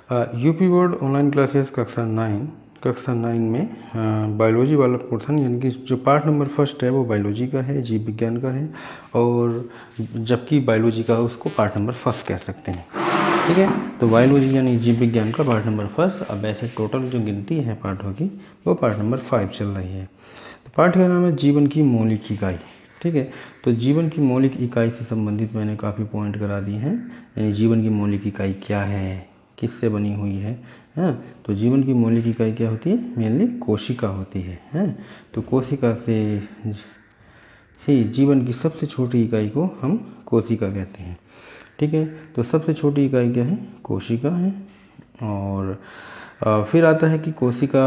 UP board online classes कक्षा 9 में biology वाला पोर्शन, यानी कि जो पार्ट नंबर फर्स्ट है वो बायोलॉजी का है, जीव विज्ञान का है, और जबकि बायोलॉजी का उसको पार्ट नंबर फर्स्ट कह सकते हैं। ठीक है, तो बायोलॉजी यानी जीव विज्ञान का पार्ट नंबर फर्स्ट। अब ऐसे टोटल जो गिनती है पार्टों की वो पार्ट नंबर 5 चल रही है। तो पार्ट का नाम है जीवन की मौलिक इकाई। ठीक है, तो जीवन की मौलिक इकाई से संबंधित मैंने काफ़ी पॉइंट करा दिए हैं, यानी जीवन की मौलिक इकाई क्या है, किससे बनी हुई है। तो जीवन की मौलिक इकाई क्या होती है, मेनली कोशिका होती है। तो कोशिका से ही जीवन की सबसे छोटी इकाई को हम कोशिका कहते हैं। ठीक है, तो सबसे छोटी इकाई क्या है, कोशिका है। और फिर आता है कि कोशिका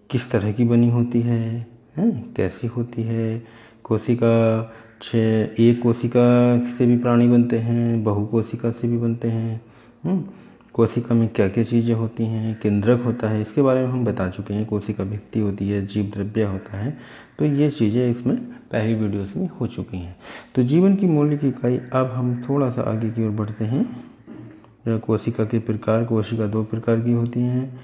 किस तरह की बनी होती है, कैसी होती है। कोशिका एक कोशिका से भी प्राणी बनते हैं, बहुकोशिका से भी बनते हैं। कोशिका में क्या क्या चीज़ें होती हैं, केंद्रक होता है, इसके बारे में हम बता चुके हैं। कोशिका भित्ति होती है, जीव द्रव्य होता है, तो ये चीज़ें इसमें पहली वीडियोस में हो चुकी हैं। तो जीवन की मौलिक इकाई, अब हम थोड़ा सा आगे की ओर बढ़ते हैं। कोशिका के प्रकार, कोशिका 2 प्रकार की होती हैं,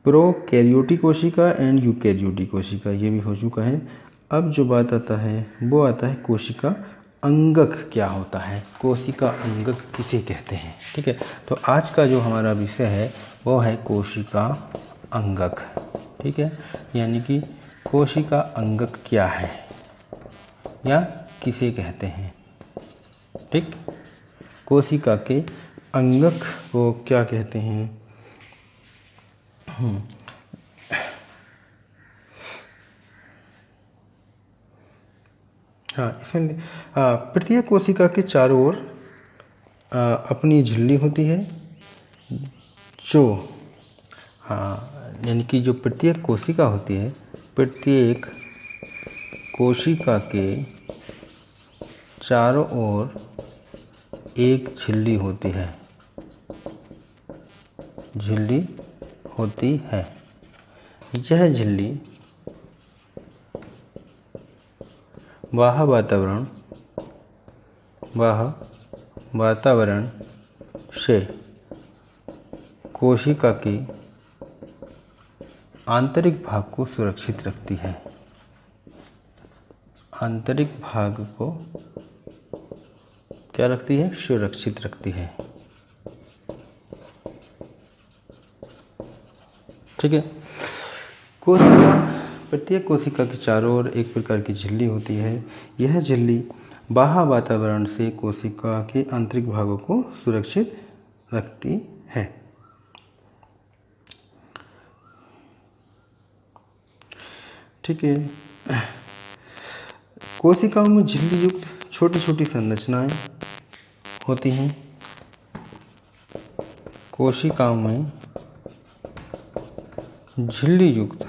प्रोकैरियोटिक कोशिका एंड यूकैरियोटिक कोशिका, ये भी हो चुका है। अब जो बात आता है वो आता है कोशिका अंगक क्या होता है, कोशिका अंगक किसे कहते हैं। ठीक है, तो आज का जो हमारा विषय है वो है कोशिका अंगक। ठीक है, यानी कि कोशिका अंगक क्या है या किसे कहते हैं। ठीक, कोशिका के अंगक को क्या कहते हैं। हाँ, इसमें प्रत्येक कोशिका के चारों ओर अपनी झिल्ली होती है, जो यानी कि जो प्रत्येक कोशिका होती है, प्रत्येक कोशिका के चारों ओर एक झिल्ली होती है, यह झिल्ली बाह्य वातावरण से कोशिका के आंतरिक भाग को सुरक्षित रखती है। आंतरिक भाग को क्या रखती है, सुरक्षित रखती है। ठीक है, प्रत्येक कोशिका के चारों ओर एक प्रकार की झिल्ली होती है। यह झिल्ली बाह्य वातावरण से कोशिका के आंतरिक भागों को सुरक्षित रखती है। ठीक है, कोशिकाओं में झिल्ली युक्त छोटी छोटी संरचनाएं होती हैं। कोशिकाओं में झिल्ली युक्त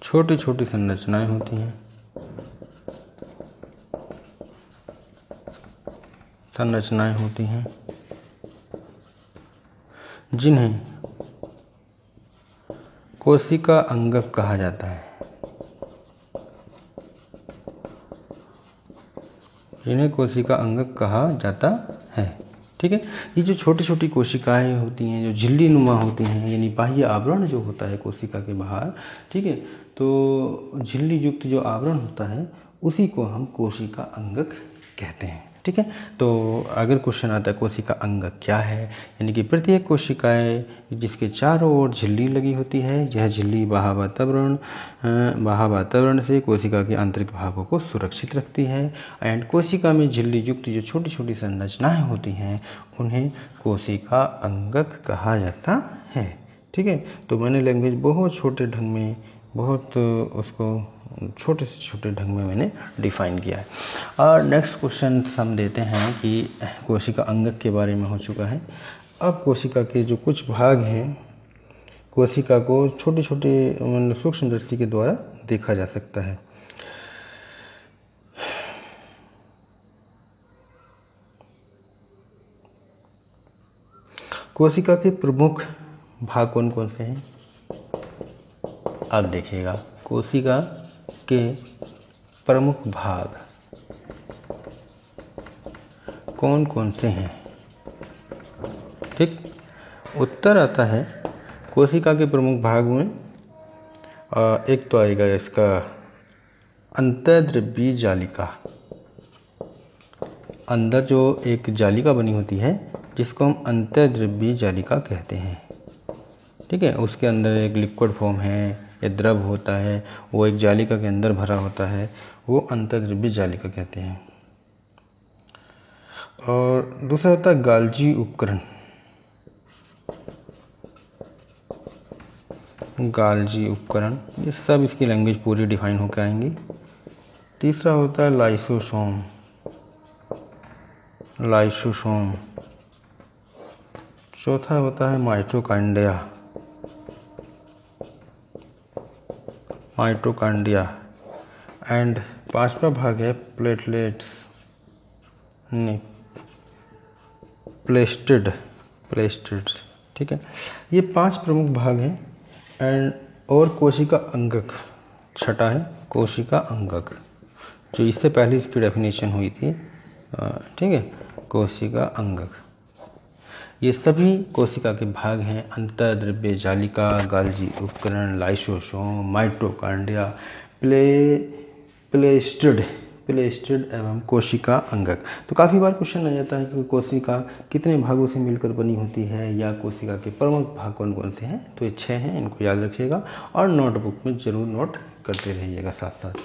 छोटी छोटी संरचनाएं होती हैं। जिन्हें कोशिका अंगक कहा जाता है। ठीक है, ये जो छोटी छोटी कोशिकाएं होती हैं, जो झिल्ली नुमा होती हैं, यानी बाह्य आवरण जो होता है कोशिका के बाहर, ठीक है, तो झिल्ली युक्त जो आवरण होता है उसी को हम कोशिका अंगक कहते हैं। ठीक है, तो अगर क्वेश्चन आता है कोशिका अंगक क्या है, यानी कि प्रत्येक कोशिकाएं जिसके चारों ओर झिल्ली लगी होती है, यह झिल्ली बाह्य वातावरण से कोशिका के आंतरिक भागों को सुरक्षित रखती है। एंड कोशिका में झिल्ली युक्त जो छोटी छोटी संरचनाएं होती हैं उन्हें कोशिका अंगक कहा जाता है। ठीक है, तो मैंने लैंग्वेज बहुत छोटे ढंग में, बहुत उसको छोटे से छोटे ढंग में मैंने डिफाइन किया है। और नेक्स्ट क्वेश्चन हम देते हैं कि कोशिका अंगक के बारे में हो चुका है। अब कोशिका के जो कुछ भाग हैं, कोशिका को छोटे छोटे सूक्ष्मदर्शी के द्वारा देखा जा सकता है। कोशिका के प्रमुख भाग कौन कौन से हैं, अब देखिएगा। कोशिका के प्रमुख भाग कौन कौन से हैं? ठीक, उत्तर आता है कोशिका के प्रमुख भाग में एक तो आएगा इसका अंतर्द्रव्यी जालिका। अंदर जो एक जालिका बनी होती है जिसको हम अंतर्द्रव्यी जालिका कहते हैं। ठीक है, उसके अंदर एक लिक्विड फॉर्म है या द्रव होता है, वो एक जालिका के अंदर भरा होता है, वो अंतर्द्रव्यी जालिका कहते हैं। और दूसरा होता है गाल्जी उपकरण। गाल्जी उपकरण, ये सब इसकी लैंग्वेज पूरी डिफाइन होकर आएंगी। तीसरा होता है लाइसोसोम। लाइसोसोम। चौथा होता है माइटोकॉन्ड्रिया। माइटोकॉन्ड्रिया। एंड पांचवा भाग है प्लेटलेट्स, नहीं प्लेस्टिड, प्लेस्टिड्स। ठीक है, ये 5 प्रमुख भाग हैं। एंड और कोशिका अंगक छठा है कोशिका अंगक, जो इससे पहले इसकी डेफिनेशन हुई थी। ठीक है, कोशिका अंगक, ये सभी कोशिका के भाग हैं। अंतर्द्रव्य जालिका, गाल्जी उपकरण, लाइसोसोम, माइटोकॉन्ड्रिया, प्लेस्टिड एवं कोशिका अंगक। तो काफ़ी बार क्वेश्चन आ जाता है कि कोशिका कितने भागों से मिलकर बनी होती है या कोशिका के प्रमुख भाग कौन कौन से हैं। तो ये 6 हैं, इनको याद रखिएगा और नोटबुक में ज़रूर नोट करते रहिएगा साथ साथ।